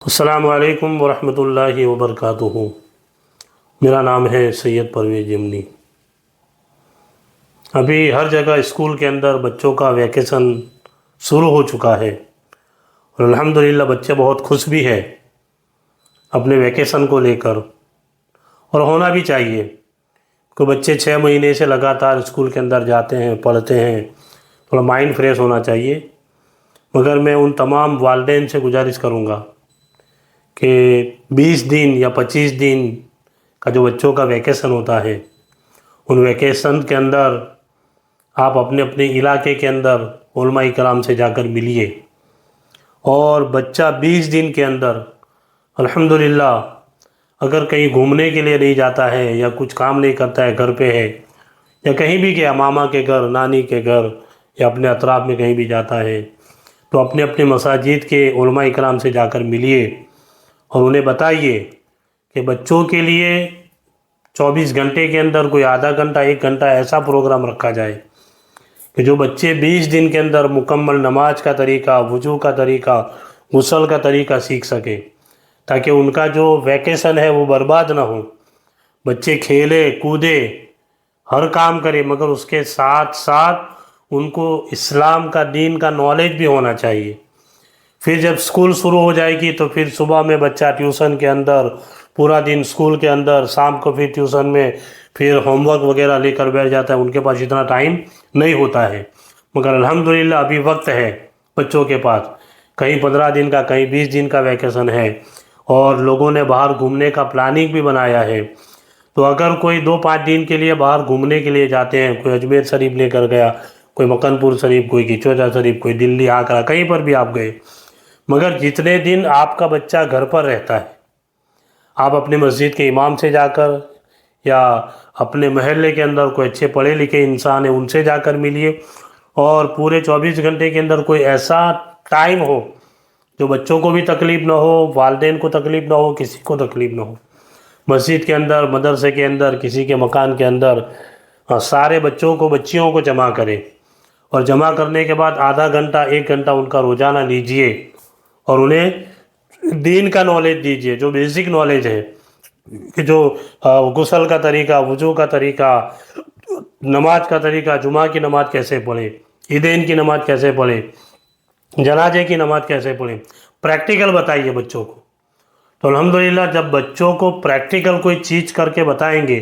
السلام علیکم ورحمۃ اللہ وبرکاتہ۔ میرا نام ہے سید پرویز یمنی۔ ابھی ہر جگہ اسکول کے اندر بچوں کا ویکیشن شروع ہو چکا ہے اور الحمدللہ بچے بہت خوش بھی ہے اپنے ویکیشن کو لے کر، اور ہونا بھی چاہیے کہ بچے 6 مہینے سے لگاتار اسکول کے اندر جاتے ہیں، پڑھتے ہیں، تھوڑا مائنڈ فریش ہونا چاہیے۔ مگر میں ان تمام والدین سے گزارش کروں گا کہ 20 دن یا 25 دن کا جو بچوں کا ویکیشن ہوتا ہے، ان ویکیشن کے اندر آپ اپنے اپنے علاقے کے اندر علماء کرام سے جا کر ملیے، اور بچہ 20 دن کے اندر الحمدللہ اگر کہیں گھومنے کے لیے نہیں جاتا ہے یا کچھ کام نہیں کرتا ہے، گھر پہ ہے یا کہیں بھی گیا، ماما کے گھر، نانی کے گھر یا اپنے اطراف میں کہیں بھی جاتا ہے، تو اپنے اپنے مساجد کے علماء کرام سے جا کر ملیے اور انہیں بتائیے کہ بچوں کے لیے 24 گھنٹے کے اندر کوئی آدھا گھنٹہ 1 گھنٹہ ایسا پروگرام رکھا جائے کہ جو بچے 20 دن کے اندر مکمل نماز کا طریقہ، وضو کا طریقہ، غسل کا طریقہ سیکھ سکے، تاکہ ان کا جو ویکیشن ہے وہ برباد نہ ہو۔ بچے کھیلے کودے، ہر کام کرے، مگر اس کے ساتھ ساتھ ان کو اسلام کا، دین کا نالج بھی ہونا چاہیے۔ پھر جب اسکول شروع ہو جائے گی تو پھر صبح میں بچہ ٹیوشن کے اندر، پورا دن اسکول کے اندر، شام کو پھر ٹیوشن میں، پھر ہوم ورک وغیرہ لے کر بیٹھ جاتا ہے، ان کے پاس اتنا ٹائم نہیں ہوتا ہے۔ مگر الحمدللہ ابھی وقت ہے بچوں کے پاس، کہیں 15 دن کا، کہیں 20 دن کا ویکیشن ہے، اور لوگوں نے باہر گھومنے کا پلاننگ بھی بنایا ہے۔ تو اگر کوئی 2-5 دن کے لیے باہر گھومنے کے لیے جاتے ہیں، کوئی اجمیر شریف لے کر گیا، کوئی مکن پور شریف، کوئی کچوجا شریف، کوئی دلی، آگرہ، کہیں پر بھی آپ گئے، مگر جتنے دن آپ کا بچہ گھر پر رہتا ہے، آپ اپنے مسجد کے امام سے جا کر یا اپنے محلے کے اندر کوئی اچھے پڑھے لکھے انسان ہیں ان سے جا کر ملیے، اور پورے 24 گھنٹے کے اندر کوئی ایسا ٹائم ہو جو بچوں کو بھی تکلیف نہ ہو، والدین کو تکلیف نہ ہو، کسی کو تکلیف نہ ہو۔ مسجد کے اندر، مدرسے کے اندر، کسی کے مکان کے اندر سارے بچوں کو، بچیوں کو جمع کریں، اور جمع کرنے کے بعد آدھا گھنٹہ 1 گھنٹہ ان کا روزانہ لیجئے اور انہیں دین کا نالج دیجئے، جو بیسک نالج ہے، کہ جو غسل کا طریقہ، وضو کا طریقہ، نماز کا طریقہ، جمعہ کی نماز کیسے پڑھیں، عیدین کی نماز کیسے پڑھیں، جنازے کی نماز کیسے پڑھیں، پریکٹیکل بتائیے بچوں کو۔ تو الحمدللہ جب بچوں کو پریکٹیکل کوئی چیز کر کے بتائیں گے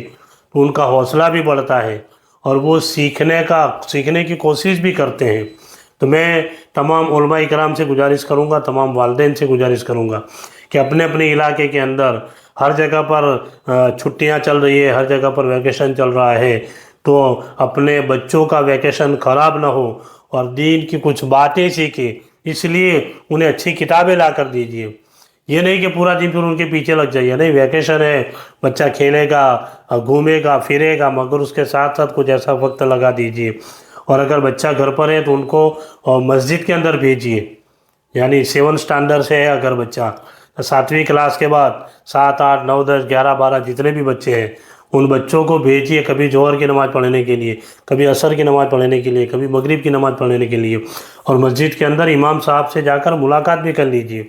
تو ان کا حوصلہ بھی بڑھتا ہے اور وہ سیکھنے کی کوشش بھی کرتے ہیں۔ تو میں تمام علماء کرام سے گزارش کروں گا، تمام والدین سے گزارش کروں گا کہ اپنے اپنے علاقے کے اندر ہر جگہ پر چھٹیاں چل رہی ہے، ہر جگہ پر ویکیشن چل رہا ہے، تو اپنے بچوں کا ویکیشن خراب نہ ہو اور دین کی کچھ باتیں سیکھیں، اس لیے انہیں اچھی کتابیں لا کر دیجیے۔ یہ نہیں کہ پورا دن پھر ان کے پیچھے لگ جائیے، نہیں، ویکیشن ہے، بچہ کھیلے گا، گھومے گا، پھرے گا، مگر اس کے ساتھ ساتھ کچھ ایسا وقت لگا دیجیے۔ اور اگر بچہ گھر پر ہے تو ان کو مسجد کے اندر بھیجیے، یعنی 7 اسٹینڈرڈ سے ہے اگر بچہ، 7ویں کلاس کے بعد 7، 8، 9، 10، 11، 12 جتنے بھی بچے ہیں ان بچوں کو بھیجیے، کبھی ظہر کی نماز پڑھنے کے لیے، کبھی عصر کی نماز پڑھنے کے لیے، کبھی مغرب کی نماز پڑھنے کے لیے، اور مسجد کے اندر امام صاحب سے جا کر ملاقات بھی کر لیجیے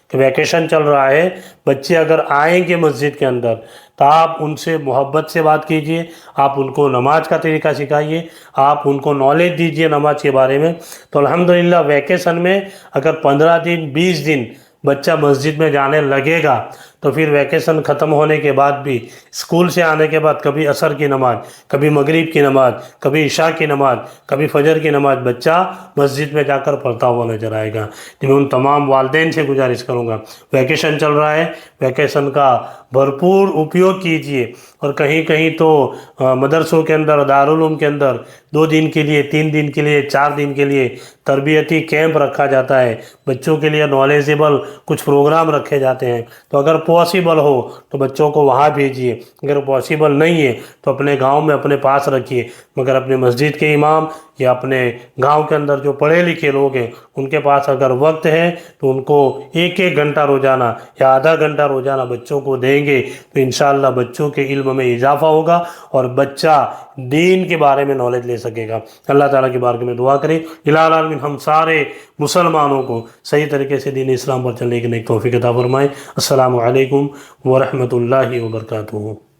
کہ ویکیشن چل رہا ہے، بچے اگر آئیں گے مسجد کے اندر تو آپ ان سے محبت سے بات کیجئے، آپ ان کو نماز کا طریقہ سکھائیے، آپ ان کو نالج دیجئے نماز کے بارے میں۔ تو الحمدللہ ویکیشن میں اگر 15 دن 20 دن بچہ مسجد میں جانے لگے گا تو پھر ویکیشن ختم ہونے کے بعد بھی، اسکول سے آنے کے بعد کبھی عصر کی نماز، کبھی مغرب کی نماز، کبھی عشاء کی نماز، کبھی فجر کی نماز بچہ مسجد میں جا کر پڑھتا ہوا نظر آئے گا۔ تو میں ان تمام والدین سے گزارش کروں گا، ویکیشن چل رہا ہے، ویکیشن کا بھرپور اپیوگ کیجئے، اور کہیں کہیں تو مدرسوں کے اندر، دارالعلوم کے اندر 2 دن کے لیے، 3 دن کے لیے، 4 دن کے لیے تربیتی کیمپ رکھا جاتا ہے، بچوں کے لیے نالجیبل کچھ پروگرام رکھے جاتے ہیں۔ تو اگر پاسبل ہو تو بچوں کو وہاں بھیجیے، اگر پاسبل نہیں ہے تو اپنے گاؤں میں اپنے پاس رکھیے، مگر اپنے مسجد کے امام یا اپنے گاؤں کے اندر جو پڑھے لکھے لوگ ہیں ان کے پاس اگر وقت ہے تو ان کو 1 گھنٹہ روزانہ یا آدھا گھنٹہ روزانہ بچوں کو دیں گے تو انشاءاللہ بچوں کے علم میں اضافہ ہوگا اور بچہ دین کے بارے میں نالج لے سکے گا۔ اللہ تعالیٰ کے بارے میں دعا کریں الہ العالمین ہم سارے مسلمانوں کو صحیح طریقے سے دین اسلام پر چلنے کی نیک توفیق عطا فرمائے۔ السلام علیکم ورحمۃ اللہ وبرکاتہ۔